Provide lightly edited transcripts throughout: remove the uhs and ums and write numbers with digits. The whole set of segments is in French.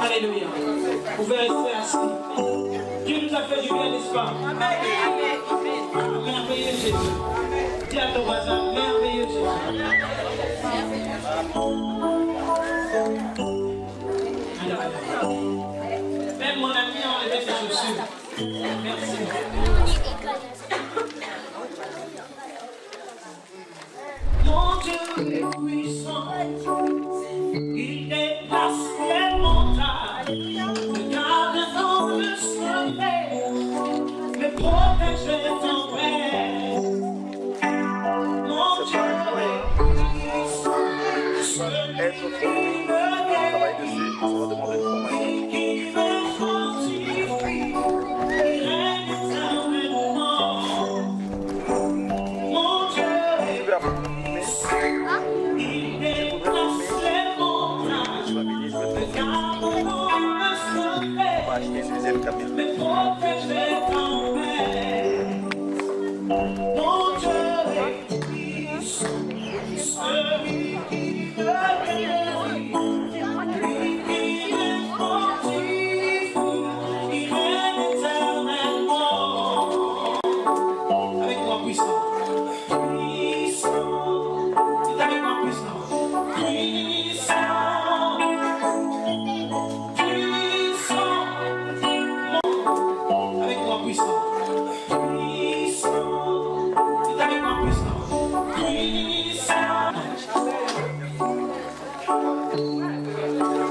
Alléluia. Vous pouvez rester assis. Dieu nous a fait du bien, n'est-ce pas? Merveilleux Jésus. Dis à ton voisin, merveilleux Jésus. Même mon ami a enlevé ses chaussures. Merci. Mon Dieu est puissant. Il déplace les montagnes. Regarde dans le sommet. Me protège de ton rêve. Mon Dieu est puissant. Être fort, travail dessus, ça va demander une formation.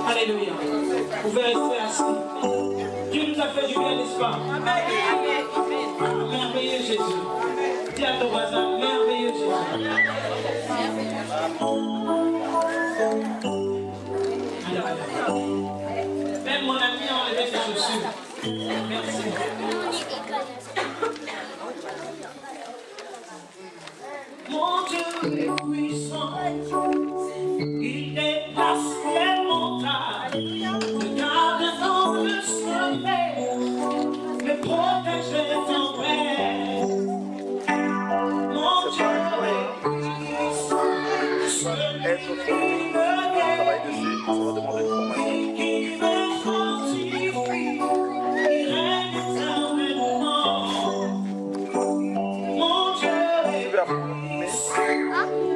Alléluia. Vous pouvez rester assis. Dieu nous a fait du bien, n'est-ce pas? Merveilleux Jésus. Dis à ton voisin, merveilleux Jésus. Même mon ami a enlevé ses chaussures. Merci. Mon Dieu est puissant. Il déplace les montagnes. Regarde dans le sommet. Me protège de ton rêve. Mon Dieu est puissant. Être fort, travail dessus, ça va demander une formation.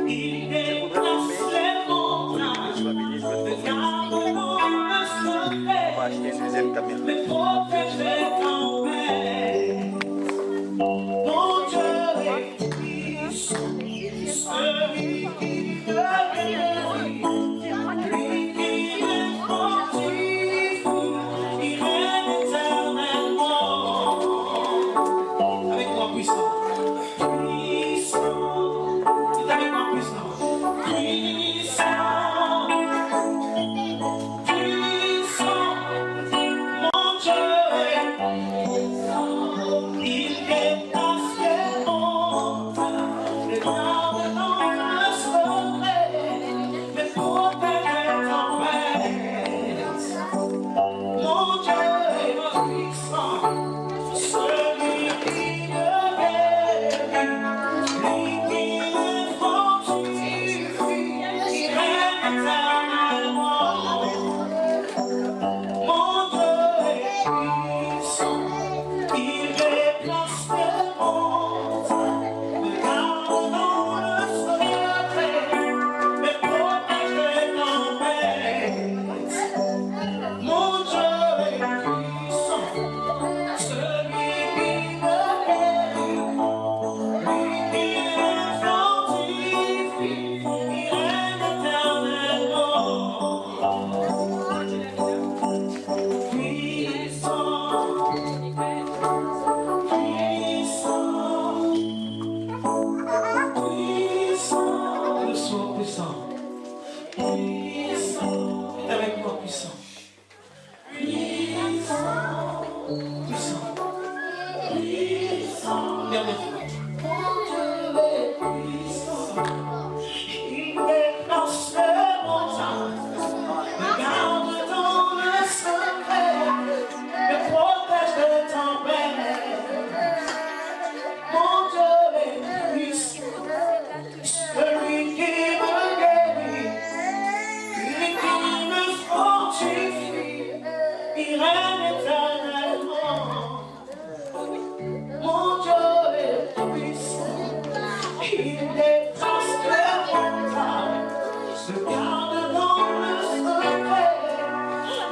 Il déplace les montagnes. Regarde dans le sommet. Me protège de ton rêve. Mon Dieu est puissant. Celui qui veut guérir. Lui qui est fortifié. Il règne éternellement. Avec moi puissant. te garde dans le secret,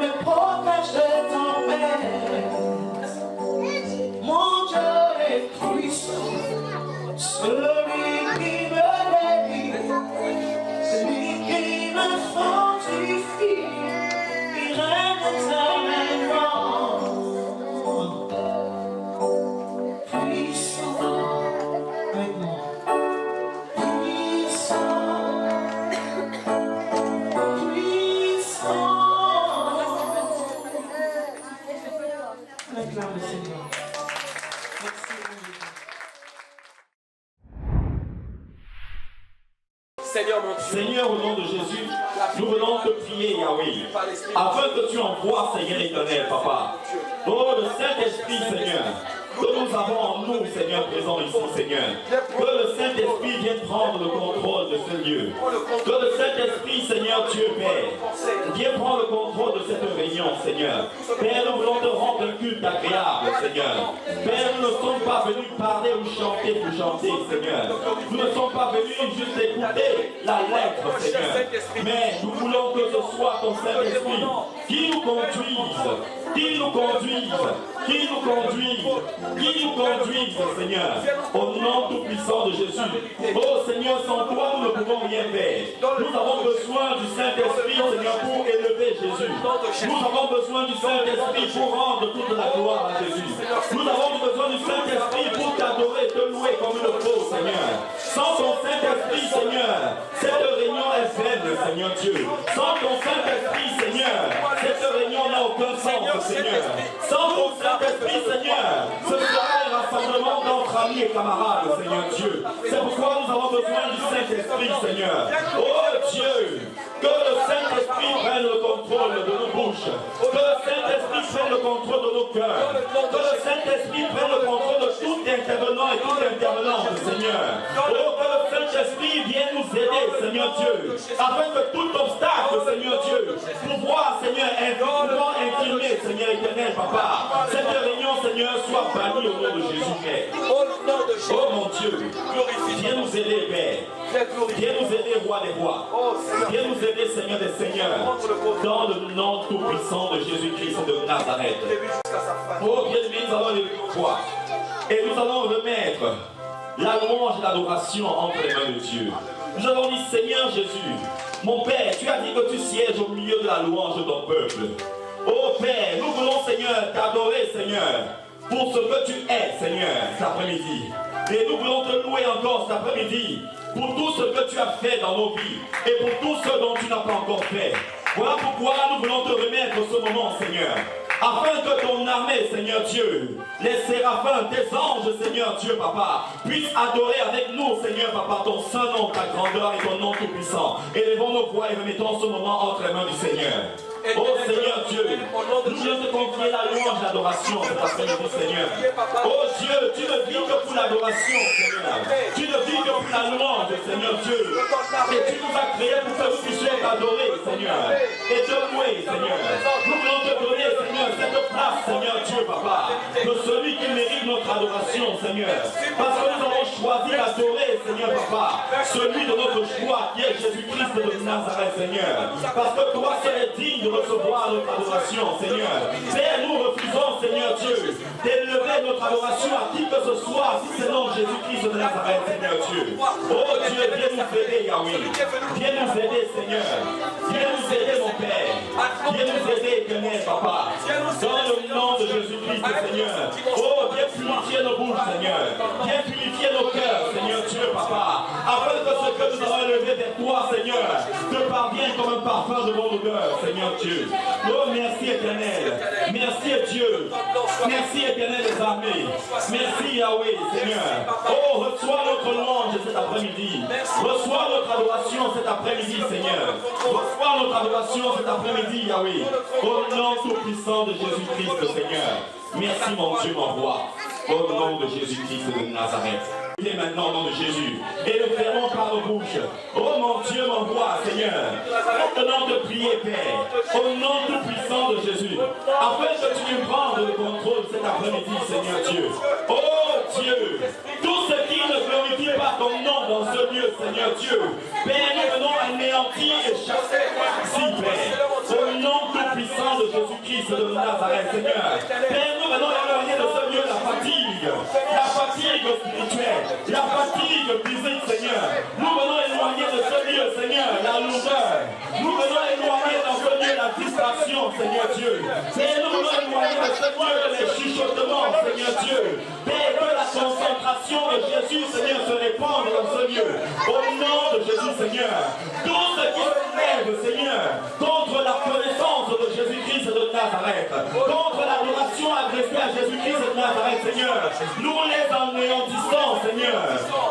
mais protège de ton père. Mon Dieu est puissant, celui qui me guérit, celui qui me fortifie, il règne éternellement. Puissant, avec moi. Puissant, puissant. Acclame le Seigneur. Seigneur mon Dieu, Seigneur, au nom de Jésus, nous venons te prier, Yahweh, afin que tu envoies, Seigneur éternel, Papa. Oh, le Saint-Esprit, Seigneur, que nous avons en nous, Seigneur, présent ici, Seigneur. Que le Saint-Esprit vienne prendre le contrôle de ce lieu. Que le Saint-Esprit, Seigneur Dieu Père, vienne prendre le contrôle de cette réunion, Seigneur. Père, nous voulons te rendre un culte agréable, Seigneur. Père, nous ne sommes pas venus parler ou chanter pour chanter, Seigneur. Nous ne sommes pas venus juste écouter la lettre, Seigneur. Mais nous voulons que ce soit ton Saint-Esprit qui nous conduise, qui nous conduise, qui nous conduise, qui nous conduise, Seigneur, au nom tout-puissant de Jésus. Oh Seigneur, sans toi, nous ne pouvons rien faire. Nous avons besoin du Saint-Esprit, Seigneur, pour élever Jésus. Nous avons besoin du Saint-Esprit pour rendre toute la gloire à Jésus. Nous avons besoin du Saint-Esprit pour t'adorer, te louer comme il le faut, Seigneur. Sans ton Saint-Esprit, Seigneur, cette réunion est vaine, Seigneur Dieu. Sans ton Saint-Esprit, Seigneur, cette réunion n'a aucun sens, Seigneur. Sans ton Saint-Esprit, Seigneur, ce sera un rassemblement d'entre amis et camarades, Seigneur Dieu. C'est pourquoi nous avons besoin du Saint-Esprit, Seigneur. Oh Dieu, que le Saint-Esprit prenne le contrôle de nos bouches. Que le Saint-Esprit prenne le contrôle de nos cœurs. Que le Saint-Esprit prenne le contrôle de tout intervenant et toute intervenante, Seigneur. Oh, que le Saint-Esprit vienne nous aider, Seigneur Dieu, afin que tout obstacle, Seigneur Dieu, pouvoir, Seigneur, infirmer, Seigneur éternel, Papa, cette réunion, Seigneur, soit bannie au nom de Jésus-Christ. Oh mon Dieu, viens nous aider, Père. Viens nous aider, Roi des rois. Viens nous aider, Seigneur des seigneurs, dans le nom tout-puissant de Jésus-Christ de Nazareth. Oh bien-aimés, nous allons les croire. Et nous allons remettre la louange et l'adoration entre les mains de Dieu. Nous allons dire, Seigneur Jésus, mon Père, tu as dit que tu sièges au milieu de la louange de ton peuple. Oh Père, nous voulons, Seigneur, t'adorer, Seigneur, pour ce que tu es, Seigneur, cet après-midi. Et nous voulons te louer encore cet après-midi pour tout ce que tu as fait dans nos vies et pour tout ce dont tu n'as pas encore fait. Voilà pourquoi nous voulons te remettre ce moment, Seigneur, afin que ton armée, Seigneur Dieu, les séraphins, tes anges, Seigneur Dieu, Papa, puissent adorer avec nous, Seigneur, Papa, ton saint nom, ta grandeur et ton nom tout-puissant. Élevons nos voix et remettons ce moment entre les mains du Seigneur. Oh Seigneur Dieu, nous voulons te confier la louange, l'adoration cet après-midi, Seigneur. Oh Dieu, tu ne vis que pour l'adoration, Seigneur. Tu ne vis que pour la louange, Seigneur Dieu. Et tu nous as créés pour que nous puissions t'adorer, Seigneur. Et te louer, Seigneur. Nous voulons te donner, Seigneur, cette place, Seigneur Dieu, Papa, de celui qui mérite notre adoration, Seigneur. Parce que nous avons choisi d'adorer, Seigneur, Papa, celui de notre choix qui est Jésus-Christ de Nazareth, Seigneur. Parce que toi seul es digne de recevoir notre adoration, Seigneur. Père, nous refusons, Seigneur Dieu, d'élever notre adoration à qui que ce soit, si c'est non Jésus-Christ de Nazareth, Seigneur Dieu. Oh Dieu, viens nous aider, Yahweh. Viens nous aider, Seigneur. Viens nous aider, mon Père. Viens nous aider, éternel, Papa. Dans le nom de Jésus-Christ, Seigneur. Oh, viens purifier nos bouches, Seigneur. Viens purifier nos cœurs, Seigneur Dieu, Papa. Afin que ce que nous avons élevé vers toi, Seigneur, te parvienne comme un parfum de mon odeur, Seigneur Dieu. Oh, merci éternel. Merci Dieu. Merci éternel des armées. Merci Yahweh, Seigneur. Oh, reçois notre louange cet après-midi. Reçois notre adoration cet après-midi, Seigneur. Reçois notre adoration cet après-midi, Yahweh. Au nom tout-puissant de Jésus-Christ, Seigneur. Merci mon Dieu, mon roi. Au nom de Jésus-Christ de Nazareth. Et maintenant au nom de Jésus. Et le fermons par nos bouches. Oh mon Dieu, mon roi, Seigneur. Maintenant te prier, Père. Au nom tout puissant de Jésus. Afin que tu nous prennes le contrôle cet après-midi, Seigneur Dieu. Oh Dieu. Tout ce qui ne glorifie pas ton nom dans ce lieu, Seigneur Dieu. Père, nous venons anéantir et chasser ici, Père. Au nom tout-puissant de Jésus-Christ de Nazareth, Seigneur. Père, nous venons éloigner de ce lieu la fatigue spirituelle, la fatigue physique, Seigneur. Nous venons éloigner de ce lieu, Seigneur, la lourdeur. Nous venons éloigner dans ce lieu la distraction, Seigneur Dieu. Père, nous venons éloigner de ce lieu les chuchotements, Seigneur Dieu. Père, que la concentration de Jésus, Seigneur, se répande dans ce lieu. Au nom de Jésus, Seigneur. Tout ce qui se lève, Seigneur, contre la connaissance de Jésus-Christ de Nazareth, contre l'adoration adressée à Jésus-Christ de Nazareth, Seigneur, nous les anéantissons, Seigneur.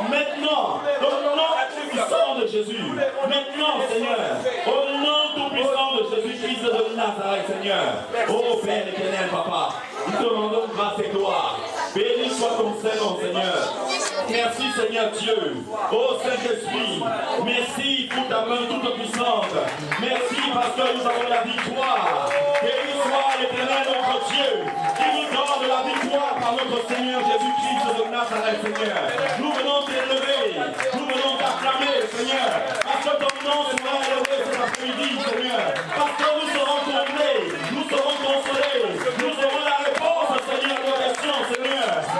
Maintenant, au nom tout-puissant de Jésus, maintenant, Seigneur, au nom tout-puissant de Jésus-Christ de Nazareth, Seigneur. Oh Père éternel, Papa, nous te rendons grâce et gloire. Béni soit ton Seigneur, Seigneur. Merci, Seigneur Dieu. Oh Saint-Esprit, merci pour ta main toute puissante. Merci parce que nous avons la victoire. Béni soit l'Éternel, notre Dieu, qui nous donne la victoire par notre Seigneur Jésus-Christ de Nazareth, Seigneur. Nous venons t'élever, nous venons t'acclamer, Seigneur, parce que ton nom sera élevé cet après-midi, Seigneur. Parce que nous serons comblés, nous serons consolés, nous aurons la réponse, Seigneur, à nos questions, Seigneur.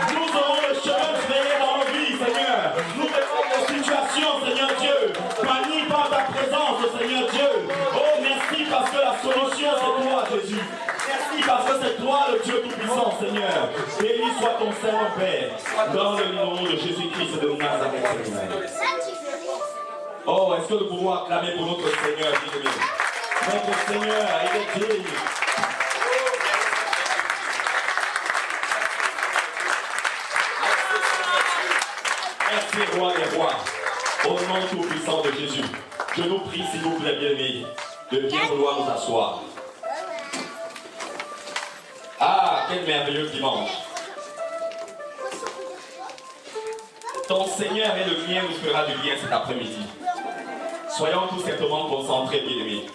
Nous aurons le chemin frayé dans nos vies, Seigneur. Nous verrons nos situations, Seigneur Dieu, bannies par ta présence, Seigneur Dieu. Oh, merci parce que la solution, c'est toi, Jésus. Merci parce que c'est toi, le Dieu tout-puissant, Seigneur. Béni soit ton Saint-Père, dans le nom de Jésus-Christ de Nazareth, Seigneur. Oh, est-ce que nous pouvons acclamer pour notre Seigneur, bien-aimé? Notre Seigneur, il est digne. Merci, roi des rois. Au nom tout-puissant de Jésus, je nous prie, s'il vous plaît, bien-aimés, de bien vouloir nous asseoir. Ah, quel merveilleux dimanche. Ton Seigneur et le mien nous fera du bien cet après-midi. Soyons tout simplement concentrés, bien-aimés.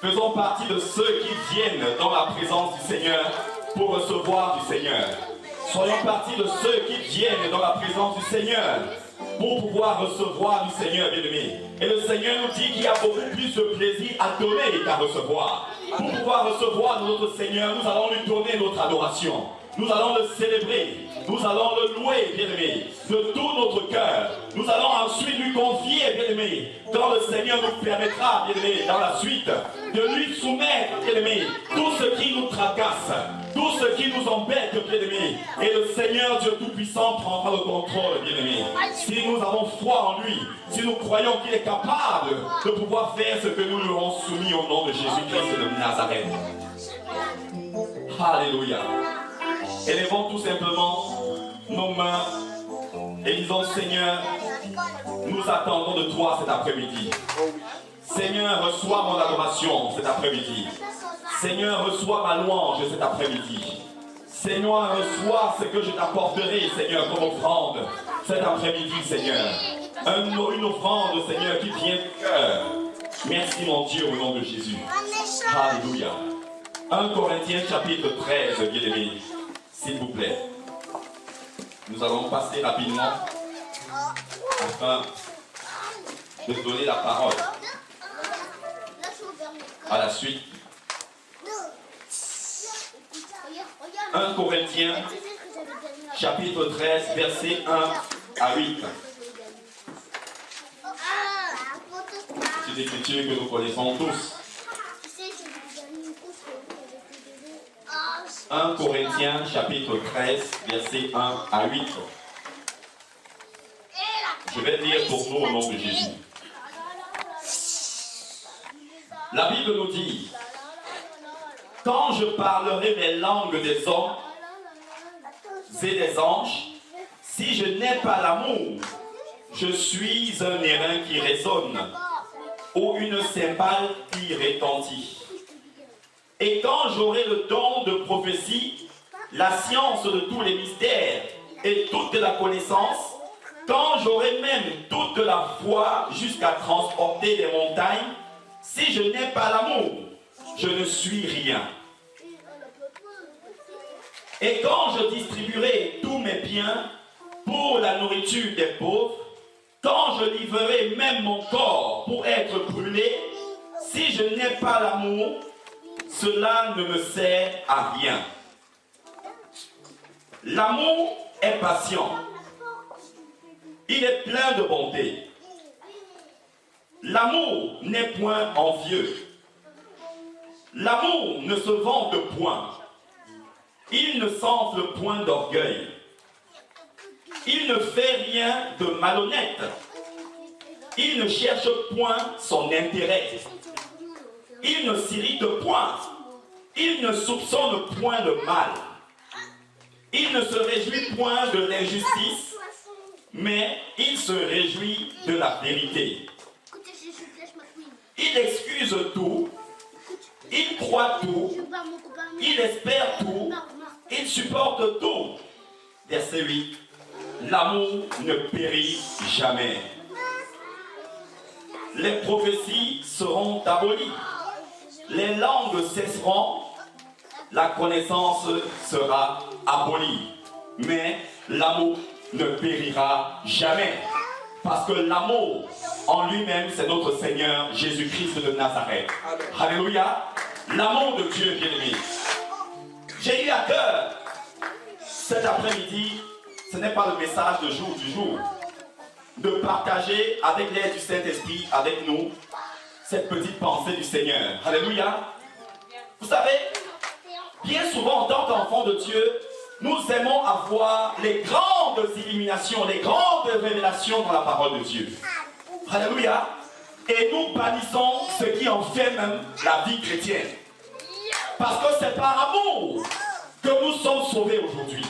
Faisons partie de ceux qui viennent dans la présence du Seigneur pour recevoir du Seigneur. Soyons partie de ceux qui viennent dans la présence du Seigneur pour pouvoir recevoir du Seigneur, bien-aimé. Et le Seigneur nous dit qu'il y a beaucoup plus de plaisir à donner qu'à recevoir. Pour pouvoir recevoir notre Seigneur, nous allons lui donner notre adoration. Nous allons le célébrer. Nous allons le louer, bien-aimé, de tout notre cœur. Nous allons ensuite lui confier, bien-aimé, quand le Seigneur nous permettra, bien-aimé, dans la suite, de lui soumettre, bien-aimé, tout ce qui nous tracasse, tout ce qui nous embête, bien-aimé. Et le Seigneur Dieu Tout-Puissant prendra le contrôle, bien-aimé. Si nous avons foi en lui, si nous croyons qu'il est capable de pouvoir faire ce que nous lui avons soumis au nom de Jésus-Christ de Nazareth. Alléluia. Élevons tout simplement nos mains et disons, Seigneur, nous attendons de toi cet après-midi. Seigneur, reçois mon adoration cet après-midi. Seigneur, reçois ma louange cet après-midi. Seigneur, reçois ce que je t'apporterai, Seigneur, comme offrande cet après-midi, Seigneur. Une offrande, Seigneur, qui vient du cœur. Merci, mon Dieu, au nom de Jésus. Alléluia. 1 Corinthiens chapitre 13, bien-aimés. S'il vous plaît. Nous allons passer rapidement afin de donner la parole à la suite. 1 Corinthiens chapitre 13, versets 1 à 8. C'est des écritures que nous connaissons tous. 1 Corinthiens chapitre 13, versets 1 à 8. Je vais lire pour nous au nom de Jésus. La Bible nous dit, quand je parlerai les langues des hommes et des anges, si je n'ai pas l'amour, je suis un airain qui résonne ou une cymbale qui retentit. Et quand j'aurai le don de prophétie, la science de tous les mystères et toute la connaissance, quand j'aurai même toute la foi jusqu'à transporter des montagnes, si je n'ai pas l'amour, je ne suis rien. Et quand je distribuerai tous mes biens pour la nourriture des pauvres, quand je livrerai même mon corps pour être brûlé, si je n'ai pas l'amour, cela ne me sert à rien. L'amour est patient. Il est plein de bonté. L'amour n'est point envieux. L'amour ne se vante point. Il ne s'enfle point d'orgueil. Il ne fait rien de malhonnête. Il ne cherche point son intérêt. Il ne s'irrite point. Il ne soupçonne point le mal. Il ne se réjouit point de l'injustice, mais il se réjouit de la vérité. Il excuse tout. Il croit tout. Il espère tout. Il supporte tout. Verset 8. L'amour ne périt jamais. Les prophéties seront abolies. Les langues cesseront. La connaissance sera abolie. Mais l'amour ne périra jamais. Parce que l'amour en lui-même, c'est notre Seigneur Jésus-Christ de Nazareth. Alléluia. L'amour de Dieu, bien-aimé. J'ai eu à cœur cet après-midi, ce n'est pas le message de jour du jour, de partager avec l'aide du Saint-Esprit, avec nous, cette petite pensée du Seigneur. Alléluia. Vous savez, bien souvent en tant qu'enfants de Dieu, nous aimons avoir les grandes illuminations, les grandes révélations dans la parole de Dieu. Alléluia. Et nous bannissons ce qui en fait même la vie chrétienne. Parce que c'est par amour que nous sommes sauvés aujourd'hui.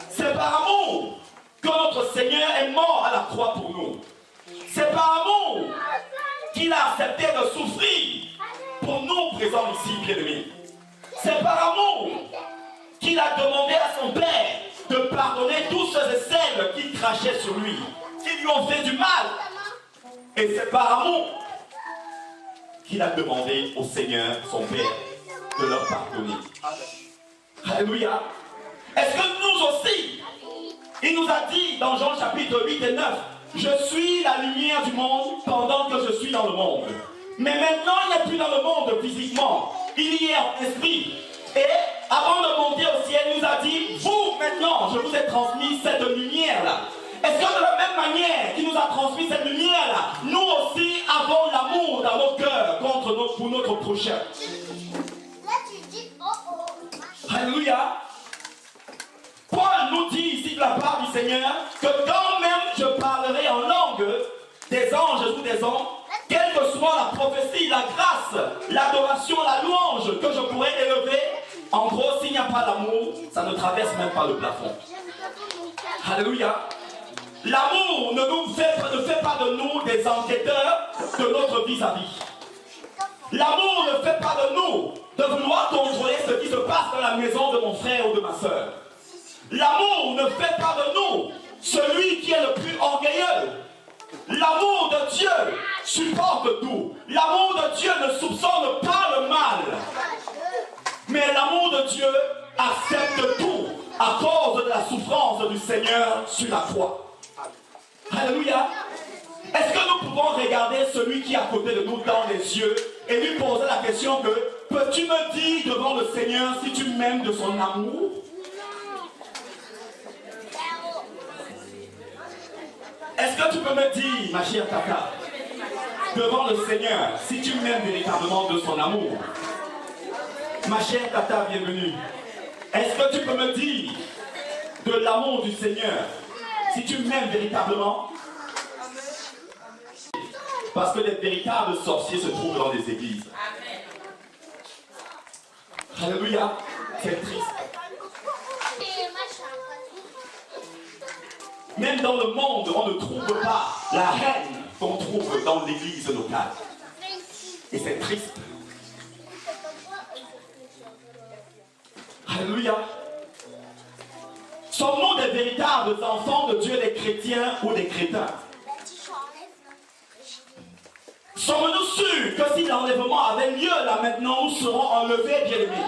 C'est par amour que notre Seigneur est mort à la croix pour nous. C'est par amour qu'il a accepté de souffrir pour nous présents ici, bien-aimés. C'est par amour qu'il a demandé à son Père de pardonner tous ceux et celles qui crachaient sur lui, qui lui ont fait du mal. Et c'est par amour qu'il a demandé au Seigneur, son Père, de leur pardonner. Alléluia. Est-ce que nous aussi, il nous a dit dans Jean chapitre 8 et 9, je suis la lumière du monde pendant que je suis dans le monde. Mais maintenant, il n'est plus dans le monde physiquement, il y est en esprit. Et avant de monter au ciel, il nous a dit, vous maintenant, je vous ai transmis cette lumière-là. Est-ce que de la même manière qu'il nous a transmis cette lumière-là, nous aussi avons l'amour dans nos cœurs pour notre prochain? Alléluia. Paul nous dit ici de la part du Seigneur que quand même je parlerai en langue des anges ou des hommes, quelle que soit la prophétie, la grâce, l'adoration, la louange que je pourrais élever, en gros, s'il n'y a pas l'amour, ça ne traverse même pas le plafond. Alléluia. L'amour ne fait pas de nous des enquêteurs de notre vis-à-vis. L'amour ne fait pas de nous de vouloir contrôler ce qui se passe dans la maison de mon frère ou de ma soeur. L'amour ne fait pas de nous celui qui est le plus orgueilleux. L'amour de Dieu supporte tout. L'amour de Dieu ne soupçonne pas le mal. Mais l'amour de Dieu accepte tout à cause de la souffrance du Seigneur sur la croix. Alléluia. Est-ce que nous pouvons regarder celui qui est à côté de nous dans les yeux et lui poser la question que peux-tu me dire devant le Seigneur si tu m'aimes de son amour? Est-ce que tu peux me dire, ma chère Tata, devant le Seigneur, si tu m'aimes véritablement de son amour? Ma chère Tata, bienvenue. Est-ce que tu peux me dire de l'amour du Seigneur, si tu m'aimes véritablement? Parce que les véritables sorciers se trouvent dans les églises. Alléluia. C'est triste. Même dans le monde, on ne trouve pas la haine qu'on trouve dans l'église locale. Et c'est triste. Alléluia. Sommes-nous des véritables enfants de Dieu, des chrétiens ou des crétins? Sommes-nous sûrs que si l'enlèvement avait lieu là maintenant, nous serons enlevés, bien-aimés?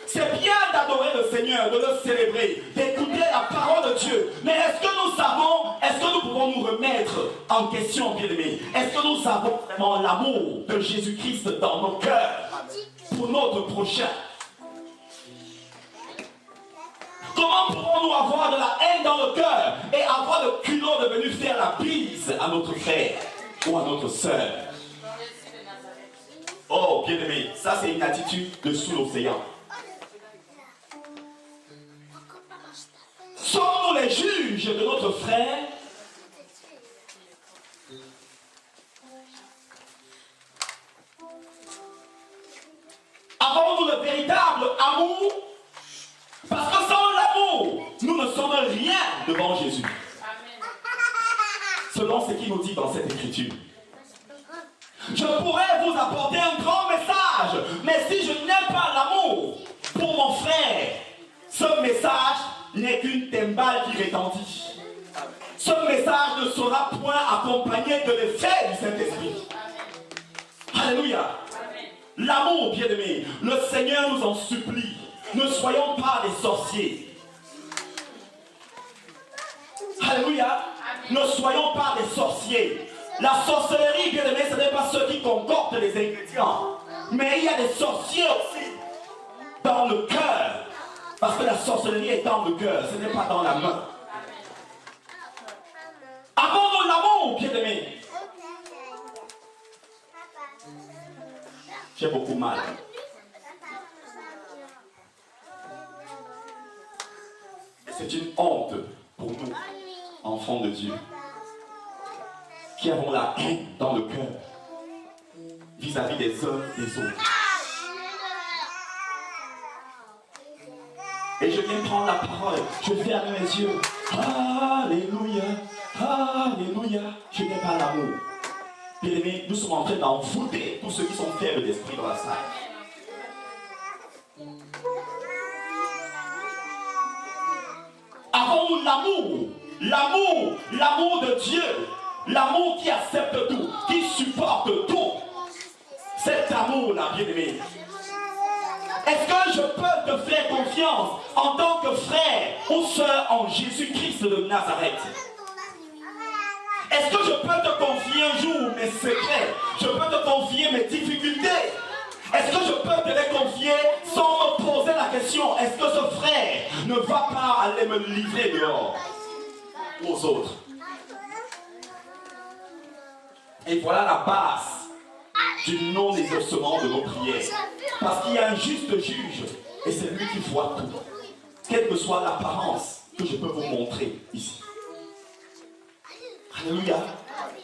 C'est bien d'adorer le Seigneur, de le célébrer, d'écouter la la parole de Dieu. Mais est-ce que nous pouvons nous remettre en question, bien-aimés? Est-ce que nous avons vraiment l'amour de Jésus-Christ dans nos cœurs pour notre prochain? Comment pouvons-nous avoir de la haine dans le cœur et avoir le culot de venir faire la bise à notre frère ou à notre sœur? Oh, bien-aimé, ça c'est une attitude de sous l'océan. Sommes-nous les juges de notre frère? Avons-nous le véritable amour? Parce que sans l'amour, nous ne sommes rien devant Jésus. Selon ce qu'il nous dit dans cette écriture. Je pourrais vous apporter un grand message, mais si je n'aime pas l'amour pour mon frère, ce message n'est qu'une timbale qui retentit. Ce message ne sera point accompagné de l'effet du Saint-Esprit. Alléluia. L'amour, bien-aimé, le Seigneur nous en supplie. Ne soyons pas des sorciers. Alléluia. Ne soyons pas des sorciers. La sorcellerie, bien aimé, ce n'est pas ceux qui concordent les ingrédients. Mais il y a des sorciers aussi dans le cœur. Parce que la sorcellerie est dans le cœur, ce n'est pas dans la main. Avons-nous l'amour, bien aimé? J'ai beaucoup mal. C'est une honte pour nous, enfants de Dieu, qui avons la haine dans le cœur vis-à-vis des uns des autres. Et je viens prendre la parole, je ferme mes yeux. Alléluia, alléluia. Je n'ai pas l'amour. Bien-aimés, nous sommes en train d'envoûter tous ceux qui sont faibles d'esprit dans la salle. Avons-nous l'amour, l'amour de Dieu, l'amour qui accepte tout, qui supporte tout. Cet amour-là, bien-aimé. Est-ce que je peux te faire confiance en tant que frère ou sœur en Jésus-Christ de Nazareth? Est-ce que je peux te confier un jour mes secrets? Je peux te confier mes difficultés? Est-ce que je peux te les confier sans me poser la question, est-ce que ce frère ne va pas aller me livrer dehors aux autres? Et voilà la base du non-exaucement de nos prières. Parce qu'il y a un juste juge et c'est lui qui voit tout. Quelle que soit l'apparence que je peux vous montrer ici. Alléluia.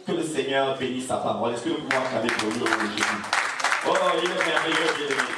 Que le Seigneur bénisse sa parole. Est-ce que nous pouvons acclamer pour lui au nom de Jésus? Oh, il est merveilleux, bien aimé.